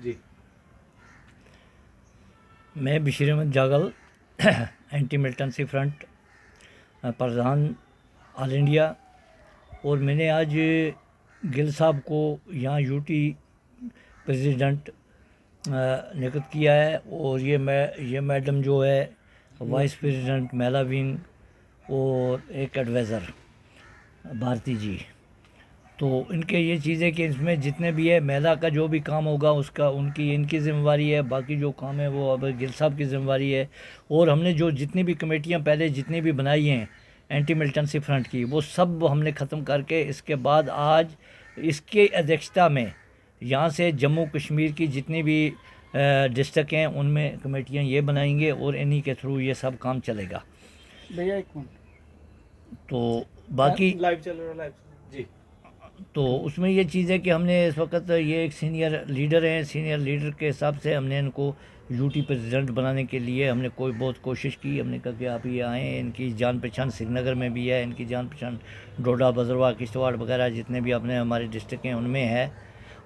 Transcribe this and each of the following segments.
جی میں Bashir Ahmad Jagal anti militancy front پردھان all India, اور میں نے آج گل صاحب کو یہاں یوٹی پریزیڈنٹ نکت کیا ہے، اور یہ میڈم جو ہے وائس پریزیڈنٹ میلا ونگ اور ایک ایڈوائزر بھارتی جی. تو ان کے یہ چیزیں کہ اس میں جتنے بھی ہے میلا کا جو بھی کام ہوگا اس کا ان کی ذمہ داری ہے، باقی جو کام ہے وہ اب گل صاحب کی ذمہ داری ہے. اور ہم نے جو جتنی بھی کمیٹیاں پہلے جتنی بھی بنائی ہیں اینٹی ملٹنسی فرنٹ کی، وہ سب ہم نے ختم کر کے اس کے بعد آج اس کے ادھیکشتا میں یہاں سے جموں کشمیر کی جتنی بھی ڈسٹرکٹ ہیں ان میں کمیٹیاں یہ بنائیں گے، اور انہی کے تھرو یہ سب کام چلے گا. بھیا ایک منٹ. تو باقی لائیو چل رہا ہے، لائیو جی. تو اس میں یہ چیز ہے کہ ہم نے اس وقت یہ ایک سینئر لیڈر ہیں، سینئر لیڈر کے حساب سے ہم نے ان کو یوٹی پریزیڈنٹ بنانے کے لیے ہم نے بہت کوشش کی. ہم نے کہا کہ آپ یہ آئیں، ان کی جان پہچان سری نگر میں بھی ہے، ان کی جان پہچان ڈوڈا بھدرواہ کشتواڑ وغیرہ جتنے بھی اپنے ہمارے ڈسٹرکٹ ہیں ان میں ہے،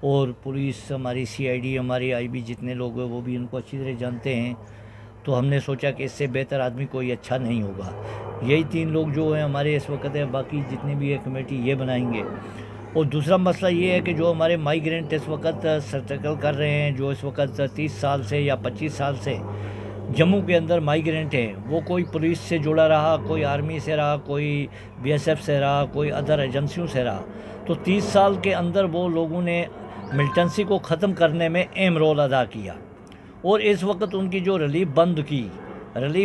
اور پولیس ہماری سی آئی ڈی ہماری آئی بی جتنے لوگ ہیں وہ بھی ان کو اچھی طرح جانتے ہیں. تو ہم نے سوچا کہ اس سے بہتر آدمی کوئی اچھا نہیں ہوگا. یہی 3 لوگ جو ہیں ہمارے اس وقت ہیں، باقی جتنی بھی ہے کمیٹی یہ بنائیں گے. اور دوسرا مسئلہ یہ ہے کہ جو ہمارے مائیگرینٹ اس وقت سٹرگل کر رہے ہیں، جو اس وقت 30 سال سے یا 25 سال سے جموں کے اندر مائیگرینٹ ہیں، وہ کوئی پولیس سے جڑا رہا، کوئی آرمی سے رہا، کوئی بی ایس ایف سے رہا، کوئی ادر ایجنسیوں سے رہا. تو 30 سال کے اندر وہ لوگوں نے ملٹنسی کو ختم کرنے میں اہم رول ادا کیا. اور اس وقت ان کی جو ریلیف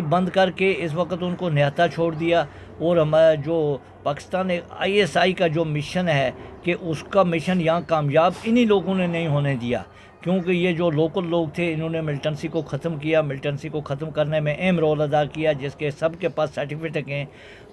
بند کر کے اس وقت ان کو نہتا چھوڑ دیا. اور ہمارا جو پاکستان آئی ایس آئی کا جو مشن ہے کہ اس کا مشن یہاں کامیاب انہی لوگوں نے نہیں ہونے دیا، کیونکہ یہ جو لوکل لوگ تھے انہوں نے ملٹنسی کو ختم کیا. ملٹنسی کو ختم کرنے میں اہم رول ادا کیا، جس کے سب کے پاس سرٹیفکیٹ ہیں،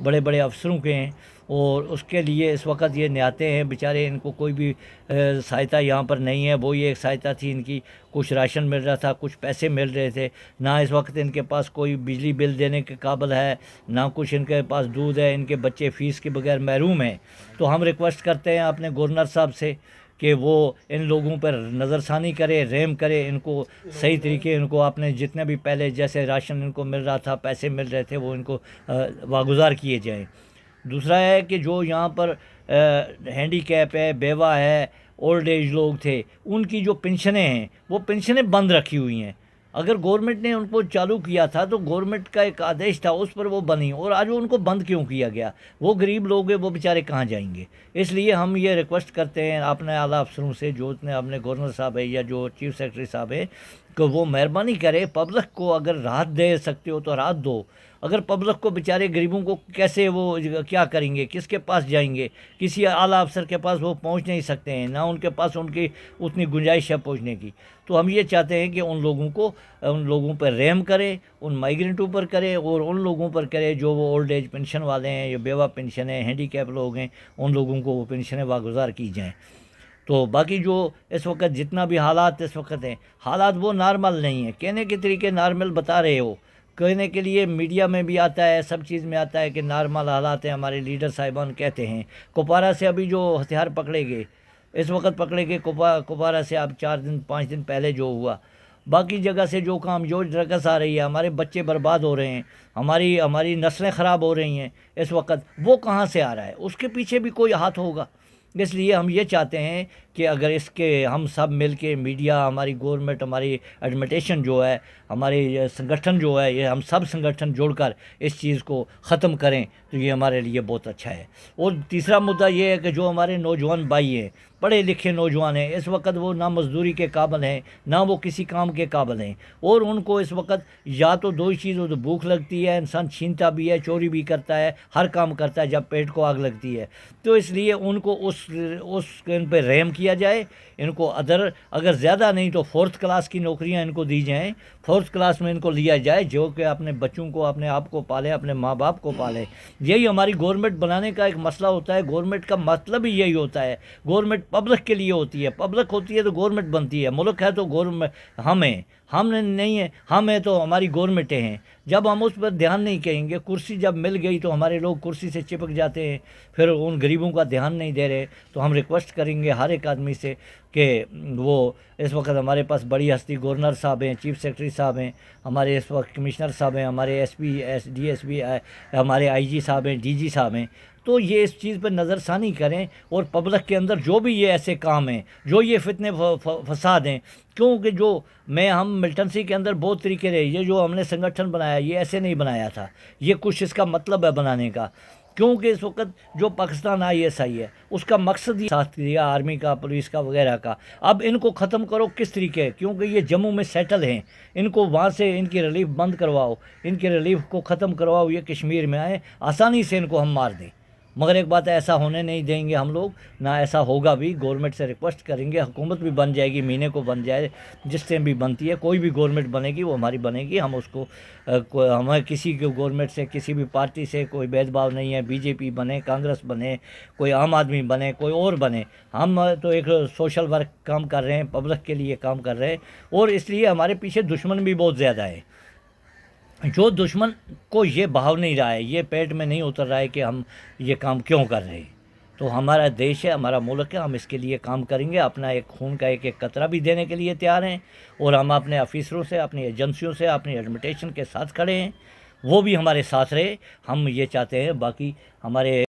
بڑے بڑے افسروں کے ہیں، اور اس کے لیے اس وقت یہ نہاتے ہیں بیچارے. ان کو کوئی بھی سہایتا یہاں پر نہیں ہے. وہی ایک سہایتا تھی ان کی، کچھ راشن مل رہا تھا، کچھ پیسے مل رہے تھے. نہ اس وقت ان کے پاس کوئی بجلی بل دینے کے قابل ہے، نہ کچھ ان کے پاس دودھ ہے. ان کے بچے فیس کے بغیر محروم ہیں. تو ہم ریکویسٹ کرتے ہیں اپنے گورنر صاحب سے کہ وہ ان لوگوں پر نظر ثانی کرے، رحم کرے، ان کو صحیح طریقے ان کو اپنے جتنے بھی پہلے جیسے راشن ان کو مل رہا تھا، پیسے مل رہے تھے، وہ ان کو واگزار کیے جائیں. دوسرا ہے کہ جو یہاں پر ہینڈی کیپ ہے، بیوہ ہے، اولڈ ایج لوگ تھے، ان کی جو پنشنیں ہیں وہ پنشنیں بند رکھی ہوئی ہیں. اگر گورنمنٹ نے ان کو چالو کیا تھا تو گورنمنٹ کا ایک آدیش تھا، اس پر وہ بنی، اور آج وہ ان کو بند کیوں کیا گیا؟ وہ غریب لوگ ہیں، وہ بیچارے کہاں جائیں گے؟ اس لیے ہم یہ ریکویسٹ کرتے ہیں اپنے اعلیٰ افسروں سے، جو اتنے اپنے گورنر صاحب ہے یا جو چیف سیکرٹری صاحب ہے، کہ وہ مہربانی کرے پبلک کو اگر راحت دے سکتے ہو تو راحت دو. اگر پبلک کو بیچارے غریبوں کو کیسے وہ کیا کریں گے، کس کے پاس جائیں گے؟ کسی اعلیٰ افسر کے پاس وہ پہنچ نہیں سکتے ہیں، نہ ان کے پاس ان کی اتنی گنجائش ہے پہنچنے کی. تو ہم یہ چاہتے ہیں کہ ان لوگوں پر رحم کرے، ان مائیگرینٹوں پر کرے، اور ان لوگوں پر کرے جو وہ اولڈ ایج پینشن والے ہیں، یا بیوہ پینشن ہے، ہینڈی کیپ لوگ ہیں، ان لوگوں کو وہ پینشنیں واگزار کی جائیں. تو باقی جو اس وقت جتنا بھی حالات اس وقت ہیں، حالات وہ نارمل نہیں ہیں. کہنے کے طریقے نارمل بتا رہے ہو، کہنے کے لیے میڈیا میں بھی آتا ہے، سب چیز میں آتا ہے کہ نارمل حالات ہیں. ہمارے لیڈر صاحبان کہتے ہیں. کپوارہ سے ابھی جو ہتھیار پکڑے گئے، اس وقت پکڑے گئے کپوارہ سے، اب 5 دن پہلے جو ہوا. باقی جگہ سے جو کام جو رقص آ رہی ہے، ہمارے بچے برباد ہو رہے ہیں، ہماری نسلیں خراب ہو رہی ہیں اس وقت، وہ کہاں سے آ رہا ہے؟ اس کے پیچھے بھی کوئی ہاتھ ہوگا. اس لیے ہم یہ چاہتے ہیں کہ اگر اس کے ہم سب مل کے، میڈیا، ہماری گورنمنٹ، ہماری ایڈمنسٹریشن جو ہے، ہمارے سنگٹھن جو ہے، یہ ہم سب سنگٹھن جڑ کر اس چیز کو ختم کریں تو یہ ہمارے لیے بہت اچھا ہے. اور تیسرا مدعا یہ ہے کہ جو ہمارے نوجوان بھائی ہیں، پڑھے لکھے نوجوان ہیں، اس وقت وہ نہ مزدوری کے قابل ہیں، نہ وہ کسی کام کے قابل ہیں. اور ان کو اس وقت یا تو 2 ہی چیز ہو، تو بھوک لگتی ہے، انسان چھینتا بھی ہے، چوری بھی کرتا ہے، ہر کام کرتا ہے جب پیٹ کو آگ لگتی ہے. تو اس لیے ان کو ان پہ رحم کیا جائے. ان کو اگر زیادہ نہیں تو 4th کلاس کی نوکریاں ان کو دی جائیں، 4th کلاس میں ان کو لیا جائے، جو کہ اپنے بچوں کو، اپنے آپ کو پالے، اپنے ماں باپ کو پالے. یہی ہماری گورنمنٹ بنانے کا ایک مسئلہ ہوتا ہے. گورنمنٹ کا مطلب ہی یہی ہوتا ہے. گورنمنٹ پبلک کے لیے ہوتی ہے، پبلک ہوتی ہے تو گورنمنٹ بنتی ہے، ملک ہے تو گورنمنٹ ہم ہیں، ہم نہیں ہیں، ہم ہیں تو ہماری گورنمنٹیں ہیں۔ جب ہم اس پر دھیان نہیں کہیں گے، کرسی جب مل گئی تو ہمارے لوگ کرسی سے چپک جاتے ہیں، پھر ان غریبوں کا دھیان نہیں دے رہے، تو ہم ریکویسٹ کریں گے ہر ایک آدمی سے کہ وہ اس وقت ہمارے پاس بڑی ہستی گورنر صاحب ہیں، چیف سیکرٹری صاحب ہیں، ہمارے اس وقت کمشنر صاحب ہیں، ہمارے S P D S P ہمارے آئی جی صاحب ہیں، ڈی جی صاحب ہیں، تو یہ اس چیز پہ نظر ثانی کریں، اور پبلک کے اندر جو بھی یہ ایسے کام ہیں، جو یہ فتنے فساد ہیں، کیونکہ جو ہم ملٹنسی کے اندر بہت طریقے رہے، یہ جو ہم نے سنگٹھن بنایا یہ ایسے نہیں بنایا تھا، یہ کچھ اس کا مطلب ہے بنانے کا، کیونکہ اس وقت جو پاکستان آئی ایس آئی ہے اس کا مقصد ہی ساتھ دیا آرمی کا، پولیس کا وغیرہ کا۔ اب ان کو ختم کرو کس طریقے، کیونکہ یہ جموں میں سیٹل ہیں، ان کو وہاں سے ان کی ریلیف بند کرواؤ، ان کی ریلیف کو ختم کرواؤ، یہ کشمیر میں آئیں، آسانی سے ان کو ہم مار دیں۔ مگر ایک بات ہے، ایسا ہونے نہیں دیں گے ہم لوگ، نہ ایسا ہوگا بھی، گورنمنٹ سے ریکویسٹ کریں گے، حکومت بھی بن جائے گی، مہینے کو بن جائے، جس سے بھی بنتی ہے، کوئی بھی گورنمنٹ بنے گی وہ ہماری بنے گی، ہم اس کو ہمیں کسی کے گورنمنٹ سے، کسی بھی پارٹی سے کوئی بھید بھاؤ نہیں ہے، بی جے پی بنے، کانگریس بنے، کوئی عام آدمی بنے، کوئی اور بنے، ہم تو ایک سوشل ورک کام کر رہے ہیں، پبلک کے لیے کام کر رہے ہیں، اور اس لیے ہمارے پیچھے دشمن بھی بہت زیادہ ہے۔ جو دشمن کو یہ بھاؤ نہیں رہا ہے، یہ پیٹ میں نہیں اتر رہا ہے کہ ہم یہ کام کیوں کر رہے ہیں، تو ہمارا دیش ہے، ہمارا ملک ہے، ہم اس کے لیے کام کریں گے، اپنا ایک خون کا ایک ایک قطرہ بھی دینے کے لیے تیار ہیں، اور ہم اپنے آفیسروں سے، اپنی ایجنسیوں سے، اپنی ایڈمنسٹریشن کے ساتھ کھڑے ہیں، وہ بھی ہمارے ساتھ رہے، ہم یہ چاہتے ہیں۔ باقی ہمارے